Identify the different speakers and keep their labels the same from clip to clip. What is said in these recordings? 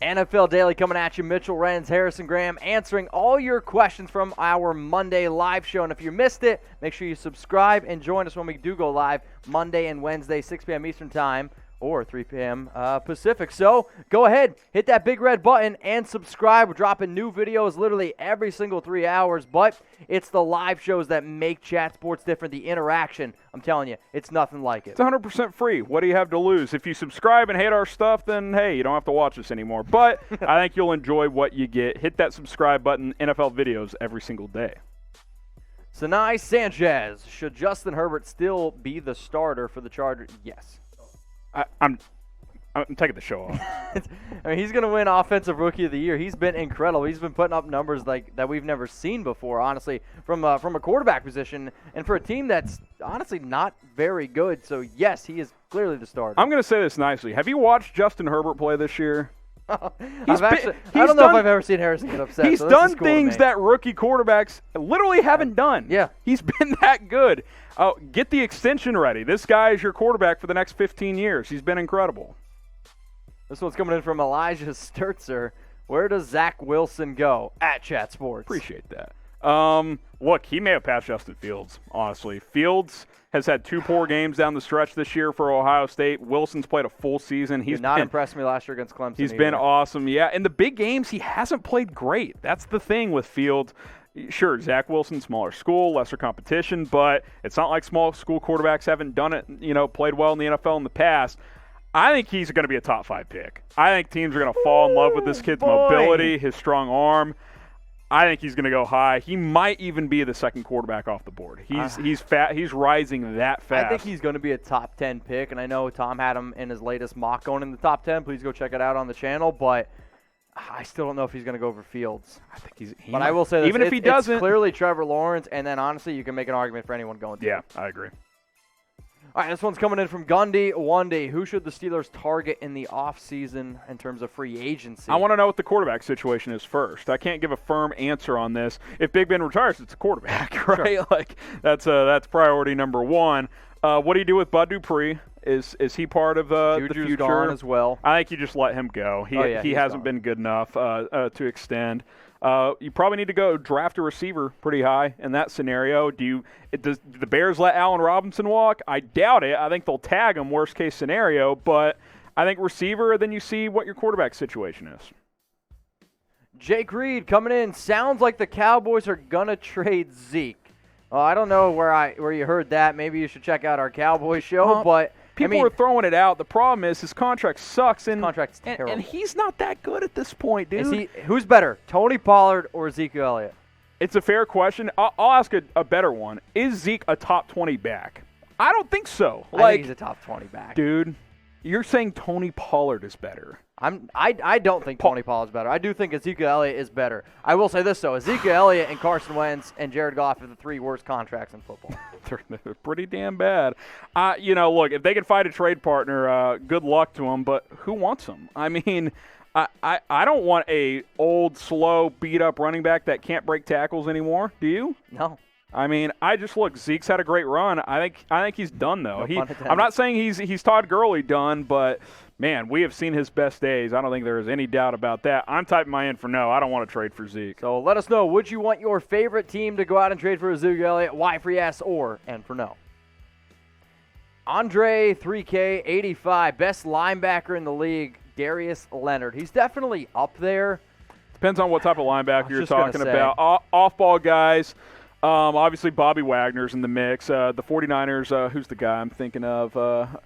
Speaker 1: NFL Daily coming at you. Mitchell Renz, Harrison Graham, answering all your questions from our Monday live show. And if you missed it, make sure you subscribe and join us when we do go live Monday and Wednesday, 6 p.m. Eastern Time or 3 p.m. Pacific. So go ahead, hit that big red button and subscribe. We're dropping new videos literally every single 3 hours, but it's the live shows that make Chat Sports different. The interaction, I'm telling you, it's nothing like it.
Speaker 2: It's 100% free. What do you have to lose? If you subscribe and hate our stuff, then, hey, you don't have to watch us anymore. But I think you'll enjoy what you get. Hit that subscribe button, NFL videos every single day.
Speaker 1: Sinai Sanchez, should Justin Herbert still be the starter for the Chargers? Yes.
Speaker 2: I'm taking the show off.
Speaker 1: I mean, he's going to win Offensive Rookie of the Year. He's been incredible. He's been putting up numbers like that we've never seen before, honestly, from a quarterback position and for a team that's honestly not very good. So, yes, he is clearly the starter.
Speaker 2: I'm going to say this nicely. Have you watched Justin Herbert play this year?
Speaker 1: I don't know if I've ever seen Harrison get upset.
Speaker 2: He's done things that rookie quarterbacks literally haven't done.
Speaker 1: Yeah.
Speaker 2: He's been that good. Get the extension ready. This guy is your quarterback for the next 15 years. He's been incredible.
Speaker 1: This one's coming in from Elijah Sturzer. Where does Zach Wilson go? At Chat Sports.
Speaker 2: Appreciate that. Look, he may have passed Justin Fields, honestly. Fields has had 2 poor games down the stretch this year for Ohio State. Wilson's played a full season. He's
Speaker 1: not impressed me last year against Clemson.
Speaker 2: He's been awesome, yeah. In the big games, he hasn't played great. That's the thing with Fields. Sure, Zach Wilson, smaller school, lesser competition, but it's not like small school quarterbacks haven't done it, played well in the NFL in the past. I think he's going to be a top 5 pick. I think teams are going to fall in love with this kid's mobility, his strong arm. I think he's going to go high. He might even be the second quarterback off the board. He's fat. He's rising that fast.
Speaker 1: I think he's going to be a top 10 pick, and I know Tom had him in his latest mock going in the top 10. Please go check it out on the channel, but I still don't know if he's going to go over Fields.
Speaker 2: I think
Speaker 1: but I will say this,
Speaker 2: even if he doesn't,
Speaker 1: it's clearly Trevor Lawrence, and then honestly, you can make an argument for anyone going to.
Speaker 2: Yeah, I agree.
Speaker 1: All right, this one's coming in from Gundy Wundy. Who should the Steelers target in the offseason in terms of free agency?
Speaker 2: I want to know what the quarterback situation is first. I can't give a firm answer on this. If Big Ben retires, it's a quarterback, right?
Speaker 1: Sure.
Speaker 2: Like that's priority number one. What do you do with Bud Dupree? Is he part of the future?
Speaker 1: Gone as well.
Speaker 2: I think you just let him go. He hasn't been good enough to extend. You probably need to go draft a receiver pretty high in that scenario. Do the Bears let Allen Robinson walk? I doubt it. I think they'll tag him, worst case scenario. But I think receiver, then you see what your quarterback situation is.
Speaker 1: Jake Reed coming in. Sounds like the Cowboys are going to trade Zeke. I don't know where you heard that. Maybe you should check out our Cowboys show. But
Speaker 2: people are throwing it out. The problem is his contract sucks.
Speaker 1: His contract's terrible.
Speaker 2: And he's not that good at this point, dude.
Speaker 1: Who's better, Tony Pollard or Ezekiel Elliott?
Speaker 2: It's a fair question. I'll ask a better one. Is Zeke a top 20 back? I don't think so.
Speaker 1: I think he's a top 20 back.
Speaker 2: Dude, you're saying Tony Pollard is better.
Speaker 1: I don't think Tony Pollard's better. I do think Ezekiel Elliott is better. I will say this, though. Ezekiel Elliott and Carson Wentz and Jared Goff are the 3 worst contracts in football.
Speaker 2: They're pretty damn bad. Look, if they can find a trade partner, good luck to them, but who wants them? I mean, I don't want a old, slow, beat-up running back that can't break tackles anymore. Do you?
Speaker 1: No.
Speaker 2: I mean, Zeke's had a great run. I think he's done, though. I'm not saying he's Todd Gurley done, but man, we have seen his best days. I don't think there is any doubt about that. I'm typing my in for no. I don't want to trade for Zeke.
Speaker 1: So let us know. Would you want your favorite team to go out and trade for Ezekiel Elliott? Why for yes or and for no? Andre 3K85, best linebacker in the league, Darius Leonard. He's definitely up there.
Speaker 2: Depends on what type of linebacker you're talking about. Off-ball guys. Obviously, Bobby Wagner's in the mix. The 49ers, who's the guy I'm thinking of?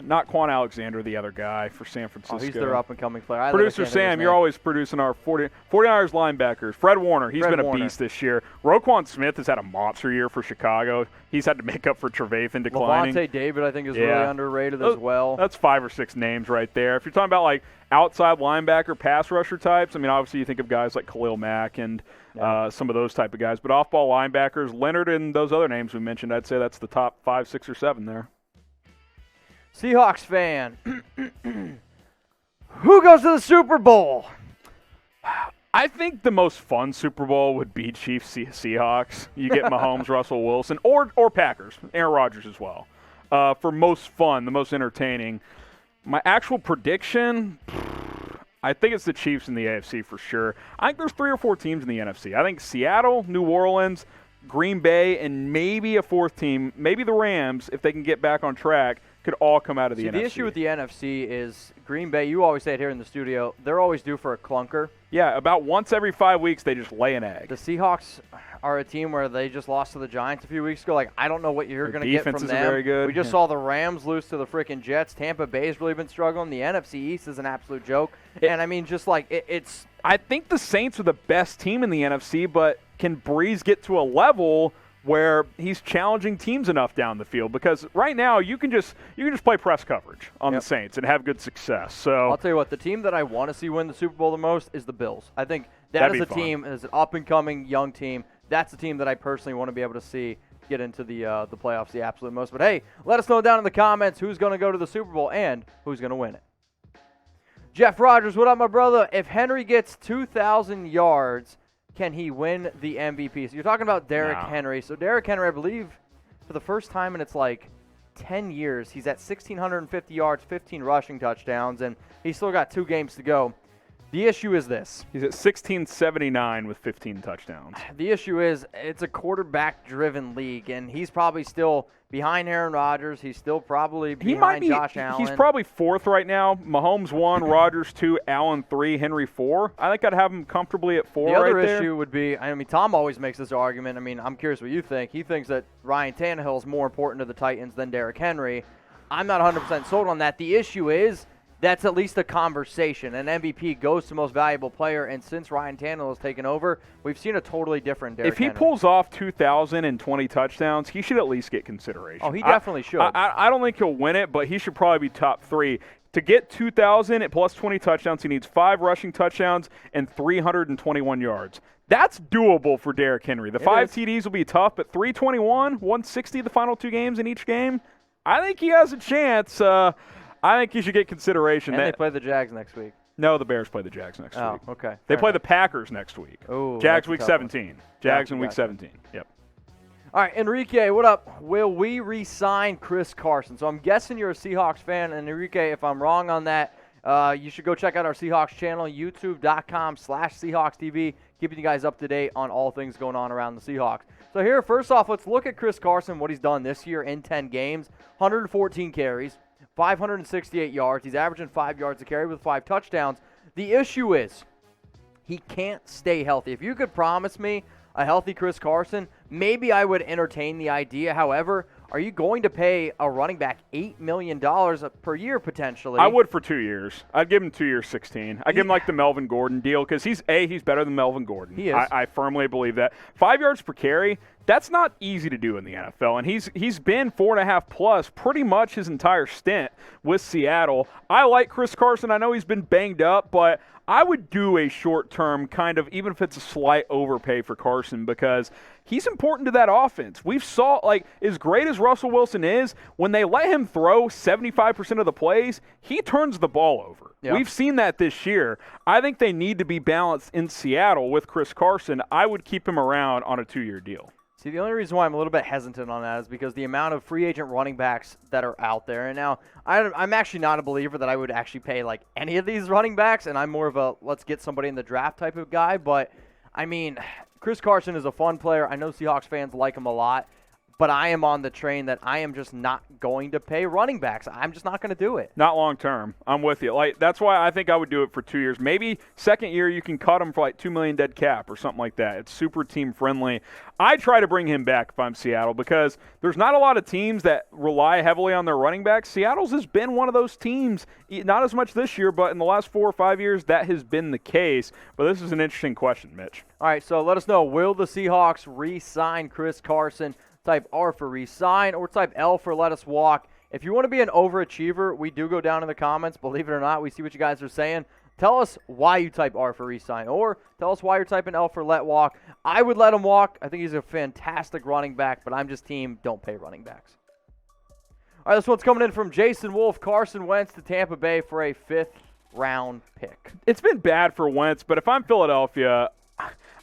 Speaker 2: Not Quan Alexander, the other guy for San Francisco.
Speaker 1: He's their up-and-coming player.
Speaker 2: Producer Sam, you're always producing our 49ers linebackers. Fred Warner, he's been a beast this year. Roquan Smith has had a monster year for Chicago. He's had to make up for Trevathan declining.
Speaker 1: Levante David, I think, is really underrated as well.
Speaker 2: That's 5 or 6 names right there. If you're talking about, like, outside linebacker, pass rusher types, I mean, obviously you think of guys like Khalil Mack and some of those type of guys. But off-ball linebackers, Leonard and those other names we mentioned, I'd say that's the top 5, 6, or 7 there.
Speaker 1: Seahawks fan. Who goes to the Super Bowl?
Speaker 2: I think the most fun Super Bowl would be Chiefs Seahawks. You get Mahomes, Russell Wilson, or Packers, Aaron Rodgers as well. For most fun, the most entertaining. My actual prediction, I think it's the Chiefs in the AFC for sure. I think there's 3 or 4 teams in the NFC. I think Seattle, New Orleans, Green Bay, and maybe a 4th team, maybe the Rams, if they can get back on track, could all come out of the NFC.
Speaker 1: The issue with the NFC is Green Bay, you always say it here in the studio, they're always due for a clunker.
Speaker 2: Yeah, about once every 5 weeks they just lay an egg.
Speaker 1: The Seahawks are a team where they just lost to the Giants a few weeks ago. Like, I don't know what you're going to get from them.
Speaker 2: Defense isn't very good.
Speaker 1: We just saw the Rams lose to the freaking Jets. Tampa Bay's really been struggling. The NFC East is an absolute joke. And, I mean, just like it's –
Speaker 2: I think the Saints are the best team in the NFC, but can Breeze get to a level where he's challenging teams enough down the field? Because right now you can just play press coverage on the Saints and have good success. So
Speaker 1: I'll tell you what, the team that I want to see win the Super Bowl the most is the Bills. I think that is a team, as an up-and-coming young team, that's the team that I personally want to be able to see get into the playoffs the absolute most. But, hey, let us know down in the comments who's going to go to the Super Bowl and who's going to win it. Jeff Rogers, what up, my brother? If Henry gets 2,000 yards, can he win the MVP? So you're talking about Derrick Henry. So Derrick Henry, I believe, for the first time in 10 years, he's at 1,650 yards, 15 rushing touchdowns, and he's still got 2 games to go. The issue is this.
Speaker 2: He's at 1,679 with 15 touchdowns.
Speaker 1: The issue is it's a quarterback-driven league, and he's probably still behind Aaron Rodgers. He's still probably behind Josh Allen.
Speaker 2: He's probably 4th right now. Mahomes 1, Rodgers 2, Allen 3, Henry 4. I think I'd have him comfortably at 4 right there.
Speaker 1: The other issue would be, I mean, Tom always makes this argument. I mean, I'm curious what you think. He thinks that Ryan Tannehill is more important to the Titans than Derrick Henry. I'm not 100% sold on that. The issue is, that's at least a conversation. An MVP goes to most valuable player, and since Ryan Tannehill has taken over, we've seen a totally different Derrick Henry.
Speaker 2: If he pulls off 2,020 touchdowns, he should at least get consideration.
Speaker 1: Oh, he definitely should.
Speaker 2: I don't think he'll win it, but he should probably be top 3. To get 2,000 at plus 20 touchdowns, he needs 5 rushing touchdowns and 321 yards. That's doable for Derrick Henry. The 5 TDs will be tough, but 321, 160 the final 2 games in each game, I think he has a chance. I think he should get consideration.
Speaker 1: And they play the Jags next week.
Speaker 2: No, the Bears play the Jags next week.
Speaker 1: Oh, okay.
Speaker 2: They play the Packers next week.
Speaker 1: Oh,
Speaker 2: Jags week 17. Jags in week 17. Yep.
Speaker 1: All right, Enrique, what up? Will we re-sign Chris Carson? So I'm guessing you're a Seahawks fan, and Enrique, if I'm wrong on that, you should go check out our Seahawks channel, youtube.com/SeahawksTV, keeping you guys up to date on all things going on around the Seahawks. So here, first off, let's look at Chris Carson, what he's done this year in 10 games, 114 carries. 568 yards. He's averaging 5 yards a carry with 5 touchdowns. The issue is he can't stay healthy. If you could promise me a healthy Chris Carson, maybe I would entertain the idea. However, are you going to pay a running back $8 million per year potentially?
Speaker 2: I would for 2 years. I'd give him 2 years, 16. I'd give him like the Melvin Gordon deal because he's better than Melvin Gordon.
Speaker 1: He is.
Speaker 2: I firmly believe that. 5 yards per carry, that's not easy to do in the NFL, and he's been 4.5 plus pretty much his entire stint with Seattle. I like Chris Carson. I know he's been banged up, but I would do a short-term kind of, even if it's a slight overpay for Carson, because he's important to that offense. We've saw, like, as great as Russell Wilson is, when they let him throw 75% of the plays, he turns the ball over. Yep. We've seen that this year. I think they need to be balanced in Seattle with Chris Carson. I would keep him around on a 2-year deal.
Speaker 1: See, the only reason why I'm a little bit hesitant on that is because the amount of free agent running backs that are out there. And now, I'm actually not a believer that I would actually pay, like, any of these running backs, and I'm more of a let's get somebody in the draft type of guy. But, I mean, Chris Carson is a fun player. I know Seahawks fans like him a lot. But I am on the train that I am just not going to pay running backs. I'm just not going to do it.
Speaker 2: Not long term. I'm with you. Like, that's why I think I would do it for 2 years. Maybe second year you can cut him for like $2 million dead cap or something like that. It's super team friendly. I try to bring him back if I'm Seattle because there's not a lot of teams that rely heavily on their running backs. Seattle's has been one of those teams, not as much this year, but in the last 4 or 5 years that has been the case. But this is an interesting question, Mitch.
Speaker 1: All right, so let us know. Will the Seahawks re-sign Chris Carson? Type R for resign or type L for let us walk. If you want to be an overachiever, we do go down in the comments. Believe it or not, we see what you guys are saying. Tell us why you type R for resign or tell us why you're typing L for let walk. I would let him walk. I think he's a fantastic running back, but I'm just team don't pay running backs. All right, this one's coming in from Jason Wolf. Carson Wentz to Tampa Bay for a 5th-round pick.
Speaker 2: It's been bad for Wentz, but if I'm Philadelphia,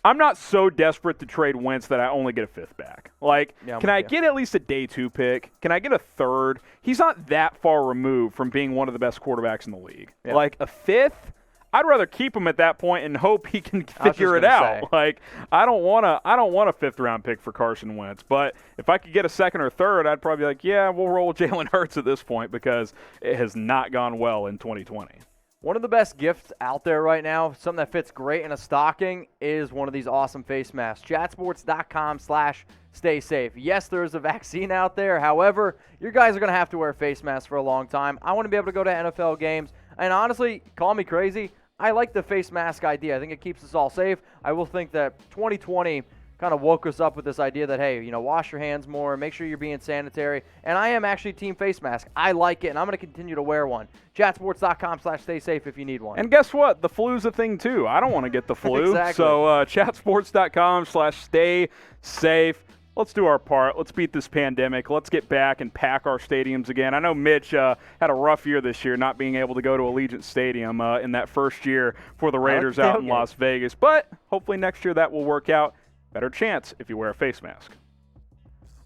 Speaker 2: I'm not so desperate to trade Wentz that I only get a 5th back. Like, can I get at least a day 2 pick? Can I get a 3rd? He's not that far removed from being one of the best quarterbacks in the league. Yeah. Like, a 5th, I'd rather keep him at that point and hope he can figure it out. Like, I don't want a 5th-round pick for Carson Wentz. But if I could get a 2nd or 3rd, I'd probably be like, yeah, we'll roll with Jalen Hurts at this point because it has not gone well in 2020.
Speaker 1: One of the best gifts out there right now, something that fits great in a stocking, is one of these awesome face masks. Chatsports.com/stay safe. Yes, there is a vaccine out there. However, you guys are going to have to wear face masks for a long time. I want to be able to go to NFL games. And honestly, call me crazy, I like the face mask idea. I think it keeps us all safe. I will think that 2020 kind of woke us up with this idea that, hey, wash your hands more, make sure you're being sanitary. And I am actually team face mask. I like it, and I'm going to continue to wear one. Chatsports.com/stay safe if you need one.
Speaker 2: And guess what? The flu's a thing, too. I don't want to get the flu.
Speaker 1: Exactly.
Speaker 2: So chatsports.com/stay safe. Let's do our part. Let's beat this pandemic. Let's get back and pack our stadiums again. I know Mitch had a rough year this year, not being able to go to Allegiant Stadium in that first year for the Raiders out in Las Vegas. But hopefully next year that will work out. Better chance if you wear a face mask.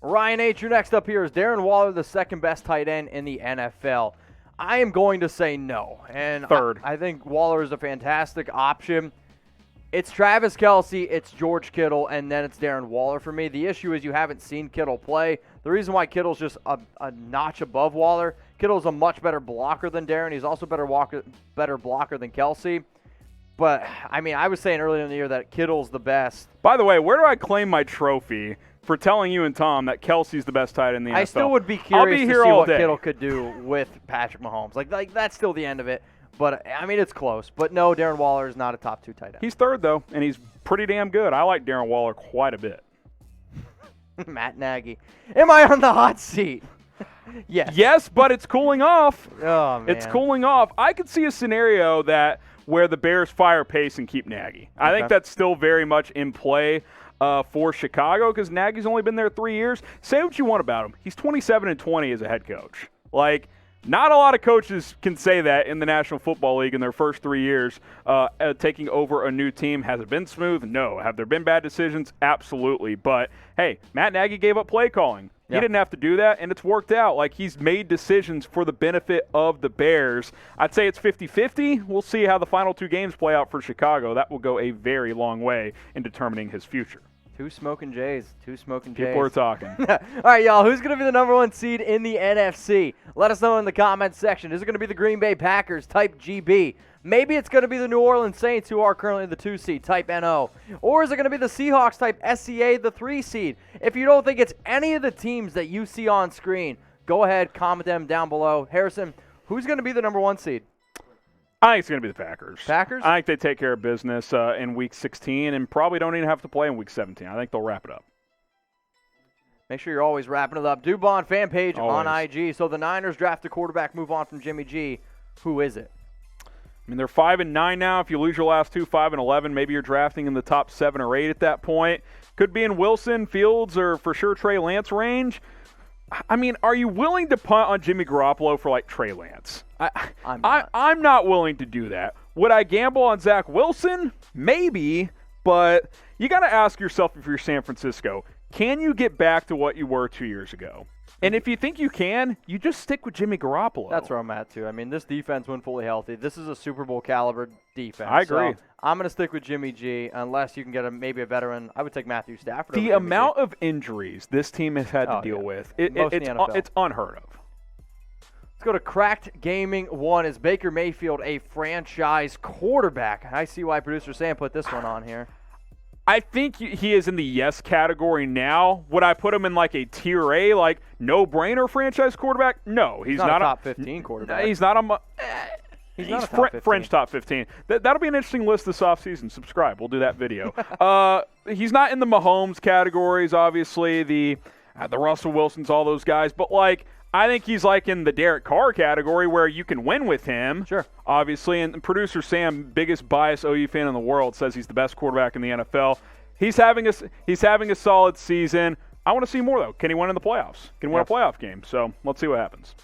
Speaker 1: Ryan H., your next up here is Darren Waller, the second best tight end in the NFL. I am going to say no. And
Speaker 2: 3rd.
Speaker 1: I think Waller is a fantastic option. It's Travis Kelce, it's George Kittle, and then it's Darren Waller for me. The issue is you haven't seen Kittle play. The reason why Kittle's just a notch above Waller, Kittle's a much better blocker than Darren. He's also better blocker than Kelce. But, I mean, I was saying earlier in the year that Kittle's the best.
Speaker 2: By the way, where do I claim my trophy for telling you and Tom that Kelsey's the best tight end in the NFL?
Speaker 1: I still would be curious to see what Kittle could do with Patrick Mahomes. Like that's still the end of it. But, I mean, it's close. But, no, Darren Waller is not a top 2 tight end.
Speaker 2: He's 3rd, though, and he's pretty damn good. I like Darren Waller quite a bit.
Speaker 1: Matt Nagy. Am I on the hot seat? Yes.
Speaker 2: Yes, but it's cooling off.
Speaker 1: Oh, man.
Speaker 2: It's cooling off. I could see a scenario where the Bears fire Pace and keep Nagy. I think that's still very much in play for Chicago because Nagy's only been there 3 years. Say what you want about him. He's 27-20 as a head coach. Like, not a lot of coaches can say that in the National Football League in their first 3 years taking over a new team. Has it been smooth? No. Have there been bad decisions? Absolutely. But, hey, Matt Nagy gave up play calling. He didn't have to do that, and it's worked out. Like, he's made decisions for the benefit of the Bears. I'd say it's 50-50. We'll see how the final 2 games play out for Chicago. That will go a very long way in determining his future.
Speaker 1: Two smoking Jays.
Speaker 2: People are talking.
Speaker 1: All right, y'all. Who's going to be the number 1 seed in the NFC? Let us know in the comments section. Is it going to be the Green Bay Packers, type GB? Maybe it's going to be the New Orleans Saints, who are currently the 2 seed, type NO. Or is it going to be the Seahawks, type SCA, the 3 seed? If you don't think it's any of the teams that you see on screen, go ahead, comment them down below. Harrison, who's going to be the number 1 seed?
Speaker 2: I think it's going to be the Packers.
Speaker 1: Packers?
Speaker 2: I think they take care of business in Week 16 and probably don't even have to play in Week 17. I think they'll wrap it up.
Speaker 1: Make sure you're always wrapping it up. Dubon fan page
Speaker 2: always.
Speaker 1: On IG. So the Niners draft a quarterback, move on from Jimmy G. Who is it?
Speaker 2: I mean, they're 5-9 now. If you lose your last 2, 5-11, maybe you're drafting in the top 7 or 8 at that point. Could be in Wilson, Fields, or for sure Trey Lance range. I mean, are you willing to punt on Jimmy Garoppolo for, like, Trey Lance? I'm not willing to do that. Would I gamble on Zach Wilson? Maybe, but you got to ask yourself if you're San Francisco, can you get back to what you were 2 years ago? And if you think you can, you just stick with Jimmy Garoppolo.
Speaker 1: That's where I'm at, too. I mean, this defense, when fully healthy, this is a Super Bowl caliber defense.
Speaker 2: I agree.
Speaker 1: So I'm going to stick with Jimmy G unless you can get maybe a veteran. I would take Matthew Stafford.
Speaker 2: The amount of injuries this team has had to deal with, it's unheard of.
Speaker 1: Let's go to Cracked Gaming 1. Is Baker Mayfield a franchise quarterback? I see why producer Sam put this one on here.
Speaker 2: I think he is in the yes category now. Would I put him in like a tier A, like no-brainer franchise quarterback? No, he's not
Speaker 1: a top 15 quarterback.
Speaker 2: He's not a
Speaker 1: he's not a top 15.
Speaker 2: French top 15. That'll be an interesting list this offseason. Subscribe. We'll do that video. He's not in the Mahomes categories, obviously, the Russell Wilsons, all those guys. But, like, I think he's like in the Derek Carr category where you can win with him.
Speaker 1: Sure.
Speaker 2: Obviously. And producer Sam, biggest biased OU fan in the world, says he's the best quarterback in the NFL. He's having a solid season. I want to see more, though. Can he win in the playoffs? Can he win a playoff game? So let's see what happens.